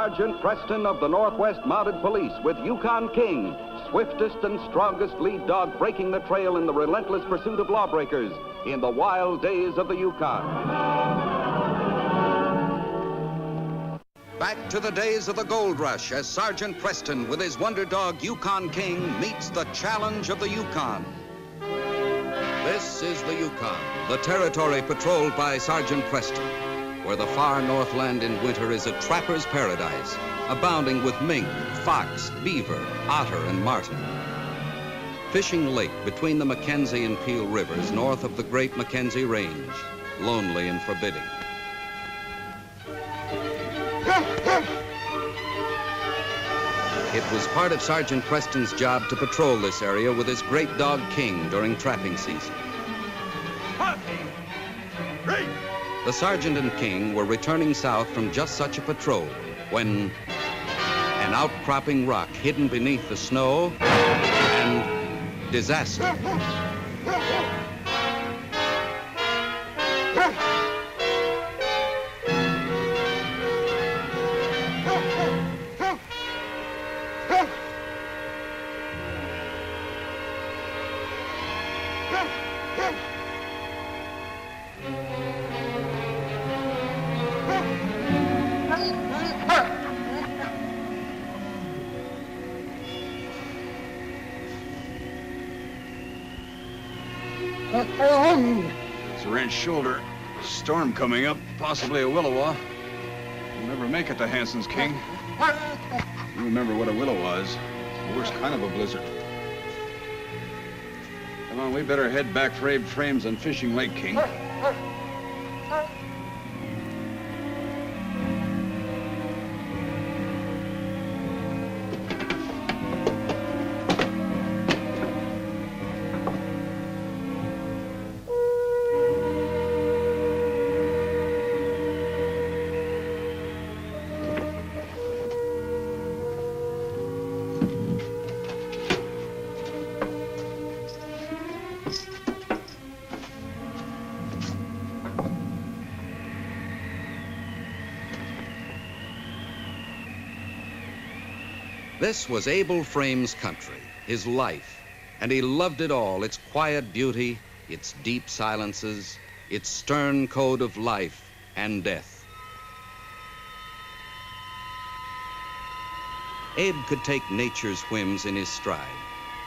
Sergeant Preston of the Northwest Mounted Police with Yukon King, swiftest and strongest lead dog breaking the trail in the relentless pursuit of lawbreakers in the wild days of the Yukon. Back to the days of the gold rush as Sergeant Preston with his wonder dog Yukon King meets the challenge of the Yukon. This is the Yukon, the territory patrolled by Sergeant Preston, where the far northland in winter is a trapper's paradise, abounding with mink, fox, beaver, otter, and marten. Fishing Lake between the Mackenzie and Peel Rivers north of the great Mackenzie Range, lonely and forbidding. It was part of Sergeant Preston's job to patrol this area with his great dog King during trapping season. The sergeant and King were returning south from just such a patrol when an outcropping rock hidden beneath the snow and disaster. It's a ranch shoulder. Storm coming up, possibly a Williwaw. You'll never make it to Hanson's, King. You remember what a Williwaw is. It's the worst kind of a blizzard. Come on, we better head back for Abe Frames on Fishing Lake, King. This was Abel Frame's country, his life, and he loved it all, its quiet beauty, its deep silences, its stern code of life and death. Abe could take nature's whims in his stride,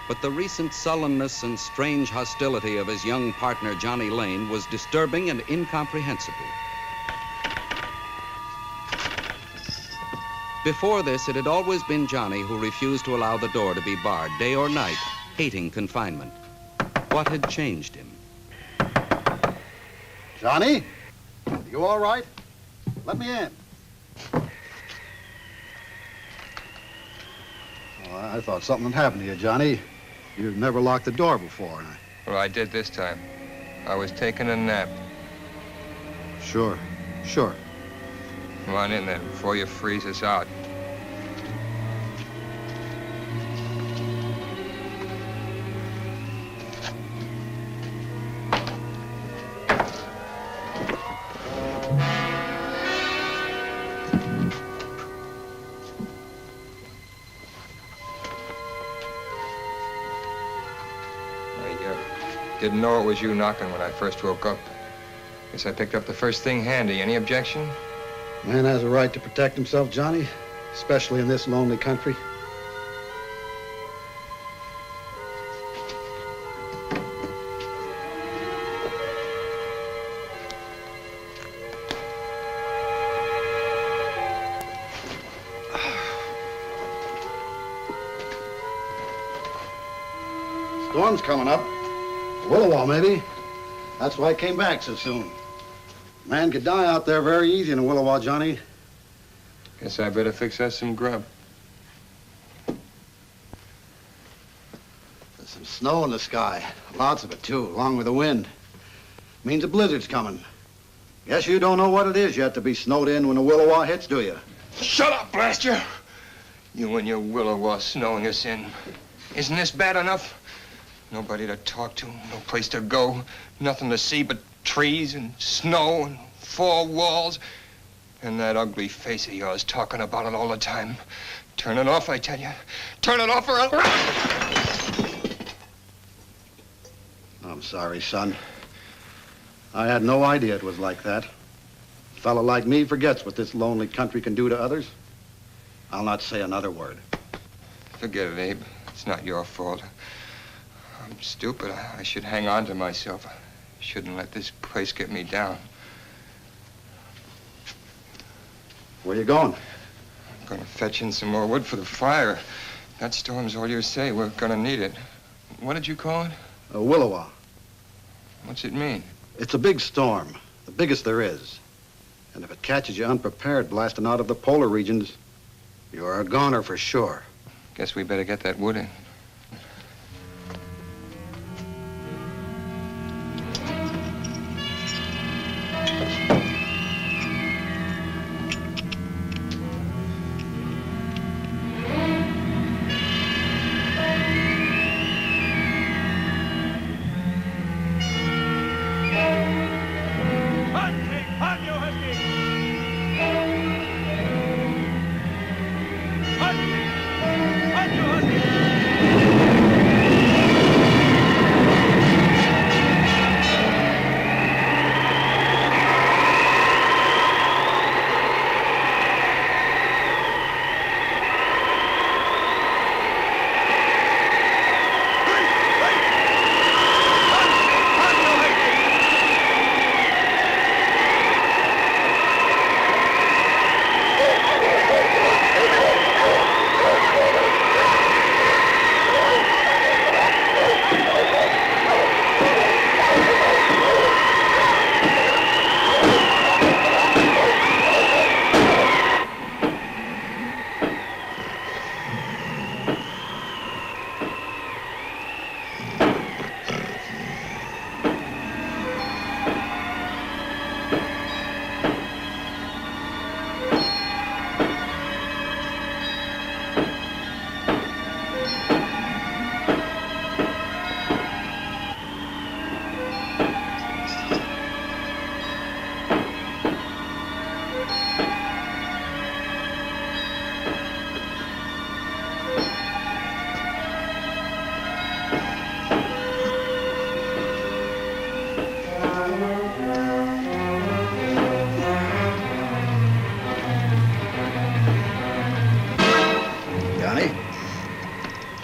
but the recent sullenness and strange hostility of his young partner, Johnny Lane, was disturbing and incomprehensible. Before this, it had always been Johnny who refused to allow the door to be barred, day or night, hating confinement. What had changed him? Johnny? You all right? Let me in. Oh, I thought something had happened to you, Johnny. You've never locked the door before. Well, I did this time. I was taking a nap. Sure. Come on in there before you freeze us out. I didn't know it was you knocking when I first woke up. Guess I picked up the first thing handy. Any objection? Man has a right to protect himself, Johnny, especially in this lonely country. Storm's coming up. Williwaw, maybe. That's why I came back so soon. Man could die out there very easy in a Williwaw, Johnny. Guess I better fix us some grub. There's some snow in the sky. Lots of it, too, along with the wind. Means a blizzard's coming. Guess you don't know what it is yet to be snowed in when a Williwaw hits, do you? Shut up, blast you! You and your Williwaw snowing us in. Isn't this bad enough? Nobody to talk to, no place to go, nothing to see but trees and snow and four walls. And that ugly face of yours talking about it all the time. Turn it off, I tell you. Turn it off or I'll... I'm sorry, son. I had no idea it was like that. A fellow like me forgets what this lonely country can do to others. I'll not say another word. Forget it, Abe. It's not your fault. I'm stupid. I should hang on to myself. I shouldn't let this place get me down. Where you going? I'm gonna fetch in some more wood for the fire. That storm's all you say. We're gonna need it. What did you call it? A Williwaw. What's it mean? It's a big storm, the biggest there is. And if it catches you unprepared blasting out of the polar regions, you're a goner for sure. Guess we better get that wood in.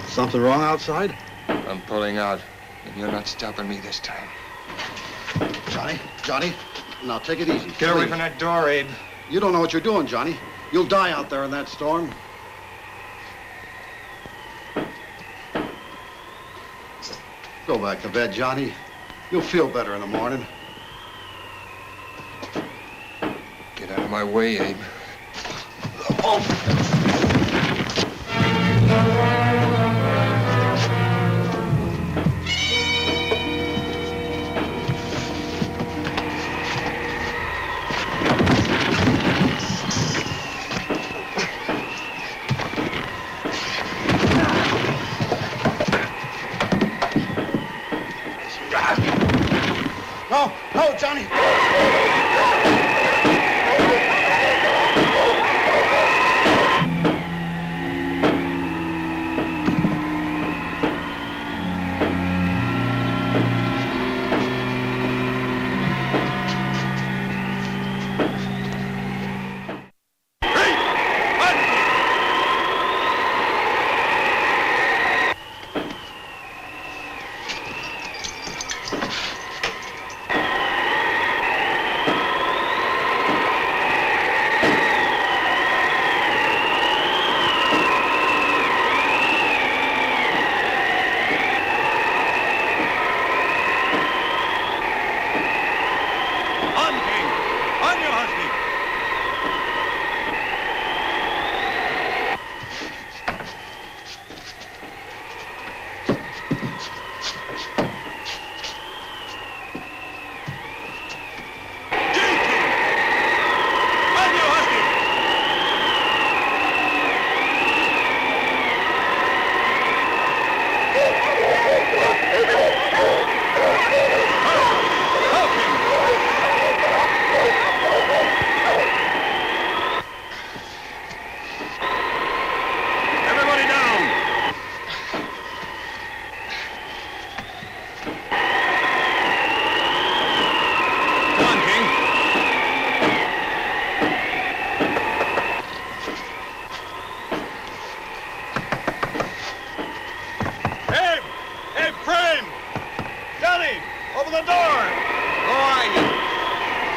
Something wrong outside? I'm pulling out, and you're not stopping me this time. Johnny, now take it easy. Get away from that door, Abe. You don't know what you're doing, Johnny. You'll die out there in that storm. Go back to bed, Johnny. You'll feel better in the morning. Get out of my way, Abe. No, Johnny! Open the door! Who are you?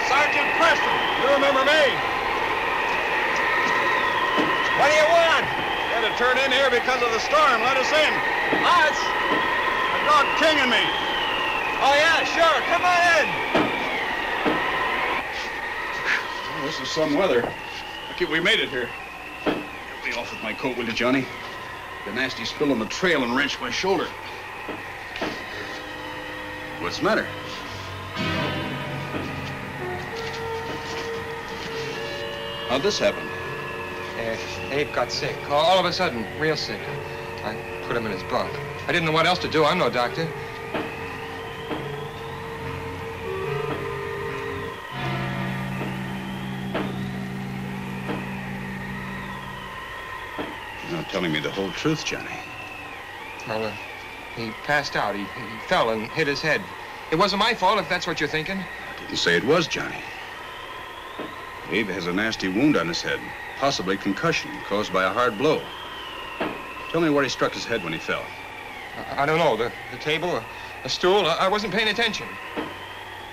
Sergeant Preston! You remember me? What do you want? You had to turn in here because of the storm. Let us in. Us? The dog King and me. Oh, yeah, sure. Come on in. Well, this is some weather. Lucky we made it here. Help me off with my coat, will you, Johnny? The nasty spill on the trail and wrenched my shoulder. What's the matter? How'd this happen? Abe got sick. All of a sudden, real sick. I put him in his bunk. I didn't know what else to do. I'm no doctor. You're not telling me the whole truth, Johnny. Well, he passed out. He fell and hit his head. It wasn't my fault, if that's what you're thinking. I didn't say it was, Johnny. Abe has a nasty wound on his head, possibly concussion caused by a hard blow. Tell me where he struck his head when he fell. I don't know. The table, a stool. I wasn't paying attention. All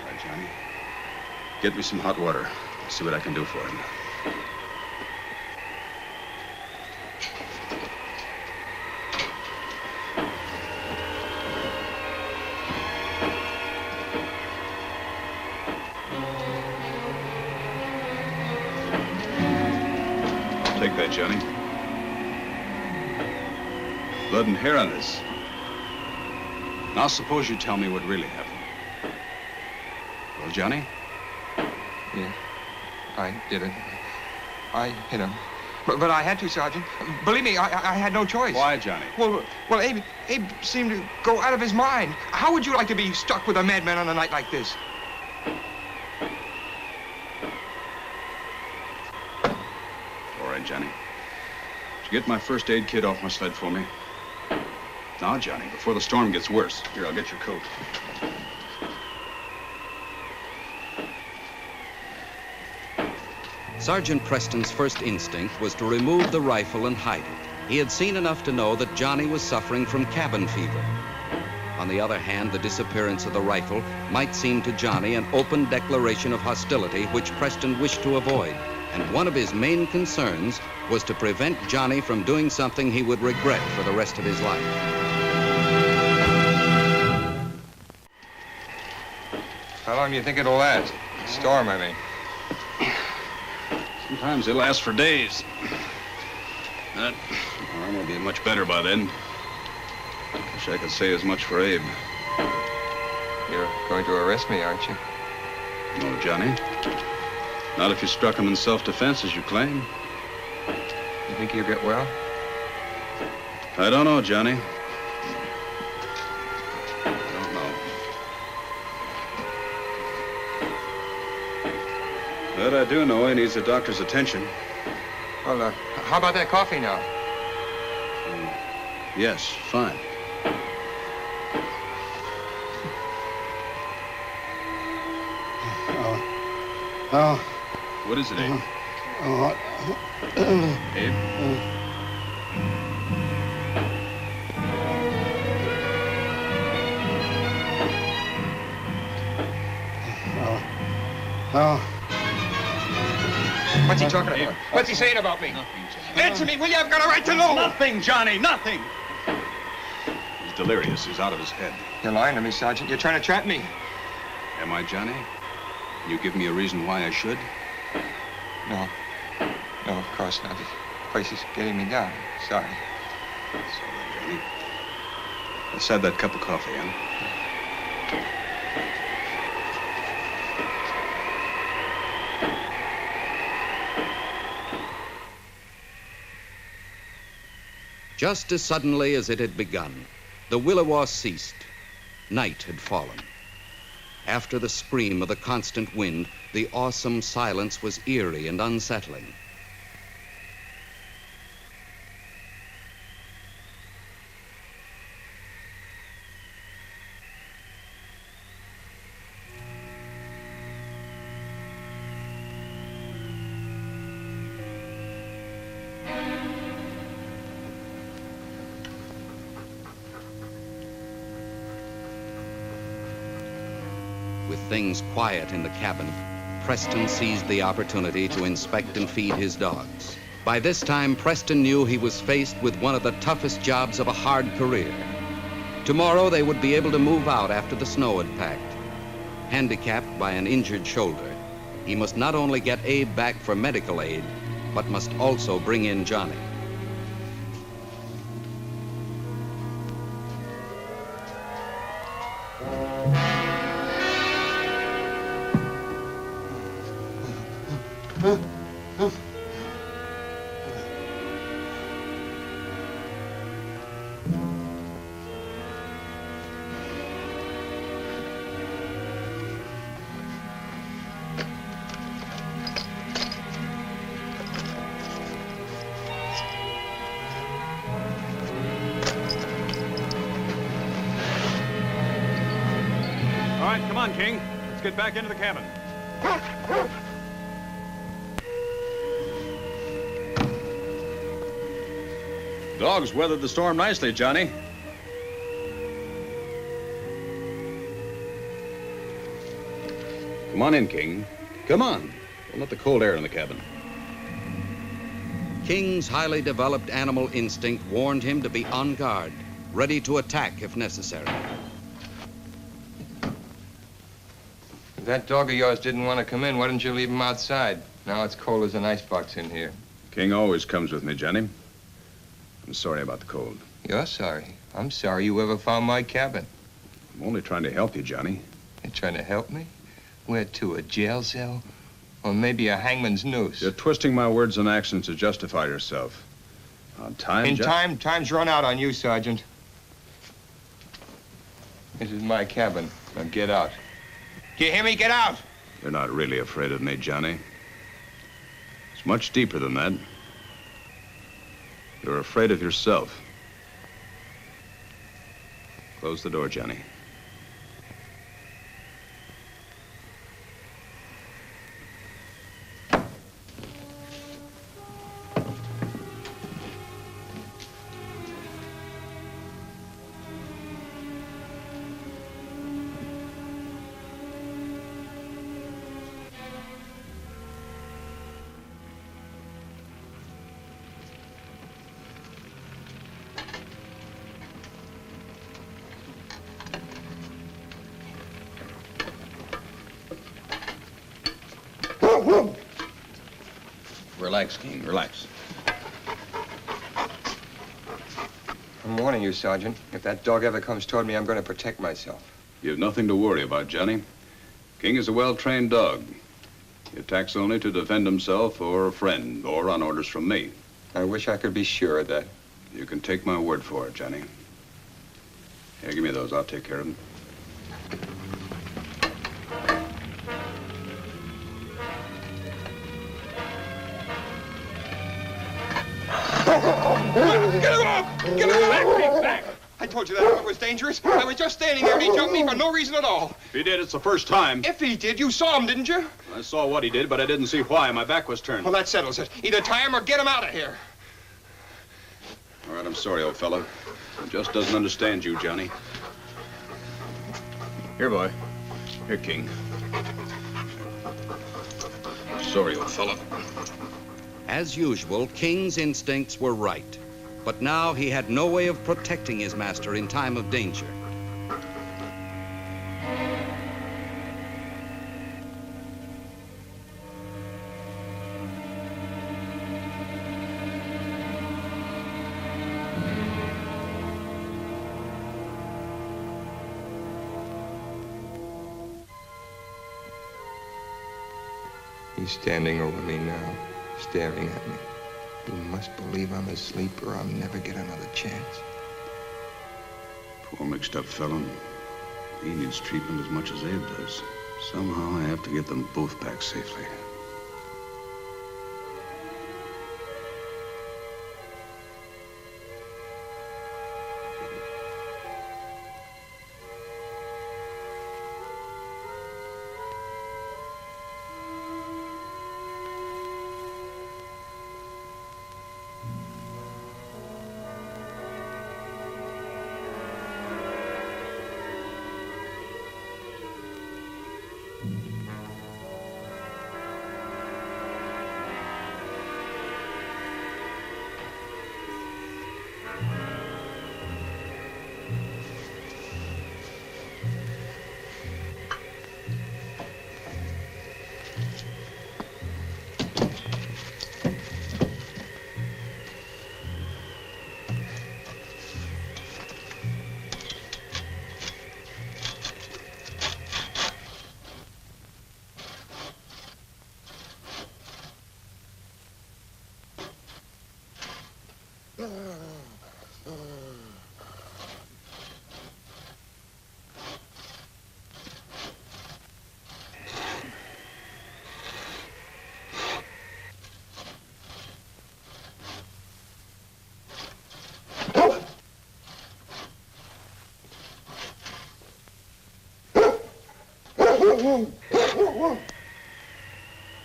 right, Johnny. Get me some hot water. I'll see what I can do for him. Take that, Johnny. Blood and hair on this. Now suppose you tell me what really happened. Well, Johnny? Yeah, I did it. I hit him. But I had to, Sergeant. Believe me, I had no choice. Why, Johnny? Well, Abe seemed to go out of his mind. How would you like to be stuck with a madman on a night like this? All right, Johnny. Did you get my first aid kit off my sled for me? Now, Johnny, before the storm gets worse. Here, I'll get your coat. Sergeant Preston's first instinct was to remove the rifle and hide it. He had seen enough to know that Johnny was suffering from cabin fever. On the other hand, the disappearance of the rifle might seem to Johnny an open declaration of hostility which Preston wished to avoid. And one of his main concerns was to prevent Johnny from doing something he would regret for the rest of his life. How long do you think it'll last? Storm, I mean. Sometimes they last for days. That arm will be much better by then. Wish I could say as much for Abe. You're going to arrest me, aren't you? No, Johnny. Not if you struck him in self-defense, as you claim. You think he'll get well? I don't know, Johnny. I don't know. But I do know he needs the doctor's attention. Well, how about that coffee now? Yes, fine. What is it, Abe? Abe? What's he talking about? What's he saying about me? Answer me, will you? I've got a right to know. Nothing, Johnny, nothing. He's delirious. He's out of his head. You're lying to me, Sergeant. You're trying to trap me. Am I, Johnny? You give me a reason why I should? No. No, of course not. This place is getting me down. Sorry. So then, Johnny. Let's have that cup of coffee, huh? Just as suddenly as it had begun, the Williwaw ceased. Night had fallen. After the scream of the constant wind, the awesome silence was eerie and unsettling. With things quiet in the cabin, Preston seized the opportunity to inspect and feed his dogs. By this time, Preston knew he was faced with one of the toughest jobs of a hard career. Tomorrow, they would be able to move out after the snow had packed. Handicapped by an injured shoulder, he must not only get Abe back for medical aid, but must also bring in Johnny. All right, come on, King. Let's get back into the cabin. Dogs weathered the storm nicely, Johnny. Come on in, King. Come on. Don't let the cold air in the cabin. King's highly developed animal instinct warned him to be on guard, ready to attack if necessary. If that dog of yours didn't want to come in, why didn't you leave him outside? Now it's cold as an icebox in here. King always comes with me, Johnny. I'm sorry about the cold. You're sorry. I'm sorry you ever found my cabin. I'm only trying to help you, Johnny. You're trying to help me? Where to, a jail cell? Or maybe a hangman's noose? You're twisting my words and actions to justify yourself. On time, Time's run out on you, Sergeant. This is my cabin. Now get out. Do you hear me? Get out! You're not really afraid of me, Johnny. It's much deeper than that. You're afraid of yourself. Close the door, Johnny. Relax, King, relax. I'm warning you, Sergeant. If that dog ever comes toward me, I'm going to protect myself. You have nothing to worry about, Johnny. King is a well-trained dog. He attacks only to defend himself or a friend, or on orders from me. I wish I could be sure of that. You can take my word for it, Johnny. Here, give me those. I'll take care of them. Get him off! Get him off! Back! I told you that dog was dangerous. I was just standing there and he jumped me for no reason at all. If he did, it's the first time. If he did, you saw him, didn't you? I saw what he did, but I didn't see why. My back was turned. Well, that settles it. Either tie him or get him out of here. All right, I'm sorry, old fella. He just doesn't understand you, Johnny. Here, boy. Here, King. Sorry, old fella. As usual, King's instincts were right. But now he had no way of protecting his master in time of danger. He's standing over me now, staring at me. He must believe I'm asleep or I'll never get another chance. Poor mixed-up fellow. He needs treatment as much as Abe does. Somehow I have to get them both back safely.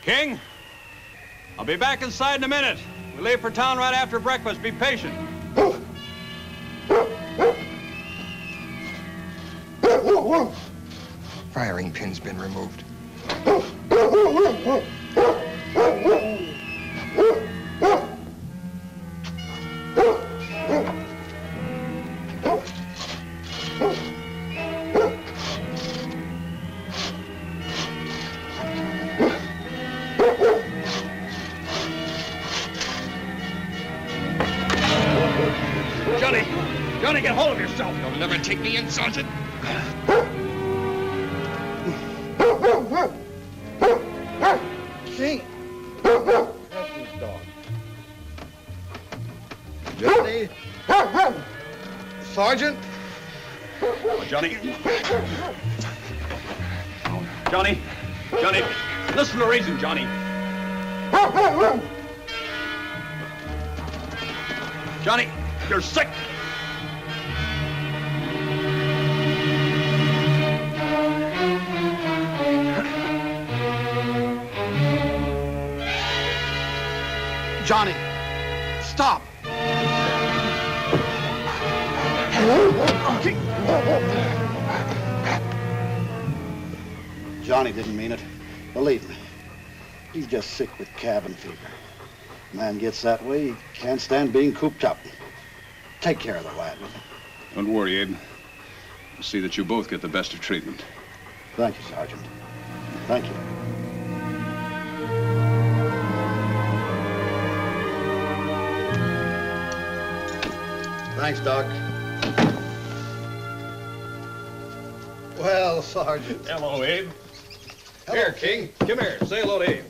King, I'll be back inside in a minute. We leave for town right after breakfast. Be patient. Firing pin's been removed. Johnny, get hold of yourself. You'll never take me in, Sergeant. King. Preston's dog. Johnny. Sergeant. Oh, Johnny. Johnny, listen to reason, Johnny. Johnny, you're sick. Johnny, stop. Johnny didn't mean it. Believe me. He's just sick with cabin fever. Man gets that way, he can't stand being cooped up. Take care of the lad, will you? Don't worry, Abe. I'll see that you both get the best of treatment. Thank you, Sergeant. Thank you. Thanks, Doc. Well, Sergeant. Hello, Abe. Hello, Here, King. Come here. Say hello to Abe.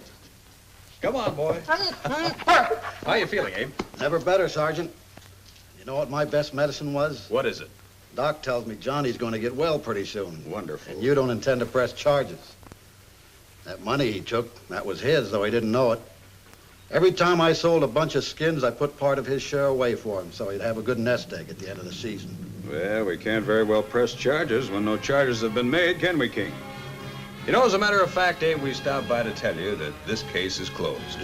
Come on, boy. How you feeling, Abe? Never better, Sergeant. You know what my best medicine was? What is it? Doc tells me Johnny's going to get well pretty soon. Wonderful. And you don't intend to press charges. That money he took, that was his, though he didn't know it. Every time I sold a bunch of skins, I put part of his share away for him, so he'd have a good nest egg at the end of the season. Well, we can't very well press charges when no charges have been made, can we, King? You know, as a matter of fact, Abe, we stopped by to tell you that this case is closed.